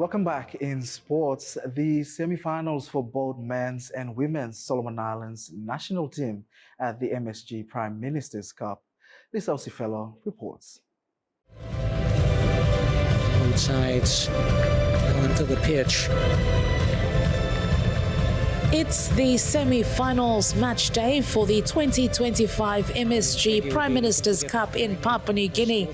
Welcome back in sports. The semi-finals for both men's and women's Solomon Islands national team at the MSG Prime Minister's Cup. This Elsie Fellow reports. Both sides onto the pitch. It's the semi-finals match day for the 2025 MSG Prime Minister's Cup in Papua New Guinea,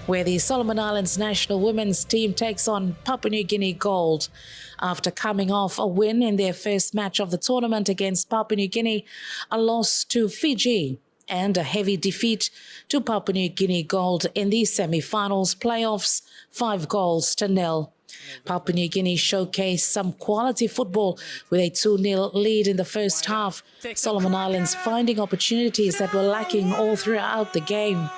where the Solomon Islands national women's team takes on Papua New Guinea Gold. After coming off a win in their first match of the tournament against Papua New Guinea, a loss to Fiji, and a heavy defeat to Papua New Guinea Gold in the semi-finals playoffs, 5-0. Papua New Guinea showcased some quality football with a 2-0 lead in the first half, Solomon Islands finding opportunities that were lacking all throughout the game.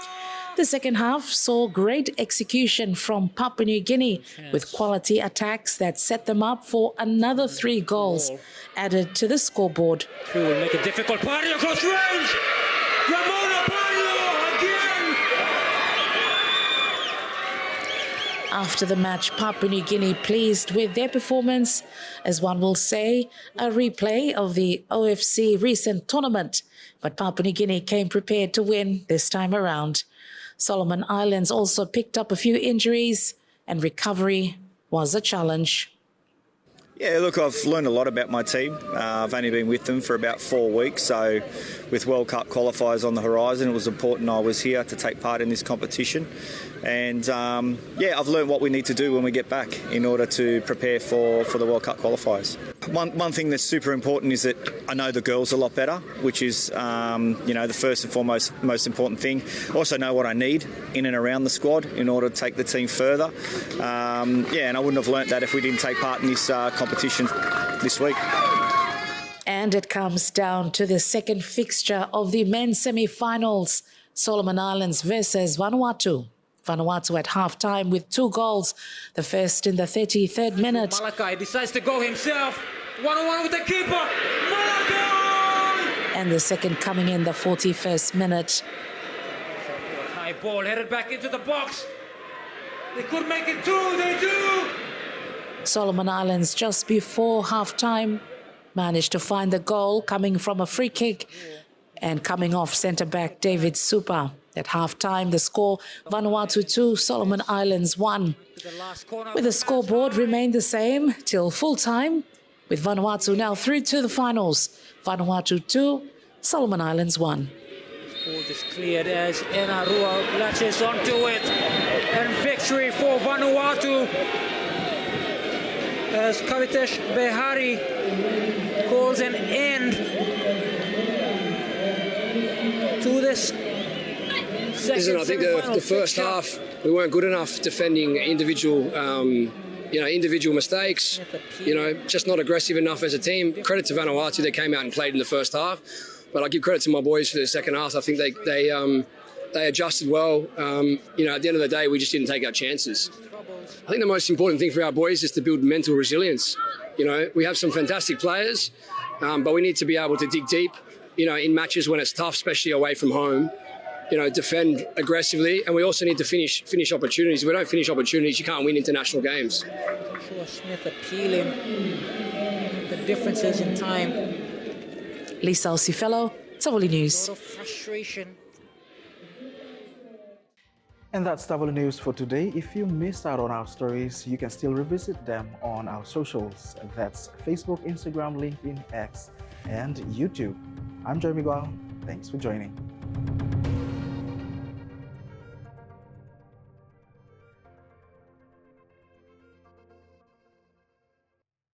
The second half saw great execution from Papua New Guinea with quality attacks that set them up for another 3 goals added to the scoreboard. Thur will make a difficult party across range. Ramona Pario again. After the match, Papua New Guinea pleased with their performance, as one will say, a replay of the OFC recent tournament. But Papua New Guinea came prepared to win this time around. Solomon Islands also picked up a few injuries, and recovery was a challenge. Yeah, look, I've learned a lot about my team. I've only been with them for about 4 weeks, so with World Cup qualifiers on the horizon, it was important I was here to take part in this competition. And I've learned what we need to do when we get back in order to prepare for the World Cup qualifiers. One thing that's super important is that I know the girls a lot better, which is the first and foremost most important thing. I also know what I need in and around the squad in order to take the team further. And I wouldn't have learnt that if we didn't take part in this competition this week. And it comes down to the second fixture of the men's semi-finals, Solomon Islands versus Vanuatu. Vanuatu at half-time with 2 goals, the first in the 33rd minute. Malakai decides to go himself. 1-on-1 with the keeper. Malakai! And the second coming in the 41st minute. High ball headed back into the box. They could make it 2, they do! Solomon Islands just before half-time managed to find the goal coming from a free kick and coming off centre-back David Super. At half-time, the score, Vanuatu 2, Solomon Islands 1. With the scoreboard remained the same till full-time, with Vanuatu now through to the finals. Vanuatu 2, Solomon Islands 1. Ball is cleared as Enarua latches onto it. And victory for Vanuatu as Kavitesh Behari calls an end to this. Listen, I think the first half we weren't good enough defending individual mistakes. Just not aggressive enough as a team. Credit to Vanuatu, they came out and played in the first half, but I give credit to my boys for the second half. I think they adjusted well. At the end of the day, we just didn't take our chances. I think the most important thing for our boys is to build mental resilience. We have some fantastic players, but we need to be able to dig deep. In matches when it's tough, especially away from home. Defend aggressively, and we also need to finish opportunities. If we don't finish opportunities, you can't win international games. Joshua Smith appealing the differences in time. Lisa Osifello, Tavuli News. A lot of frustration. And that's Tavuli News for today. If you missed out on our stories, you can still revisit them on our socials. That's Facebook, Instagram, LinkedIn, X, and YouTube. I'm Jeremy Gual. Thanks for joining.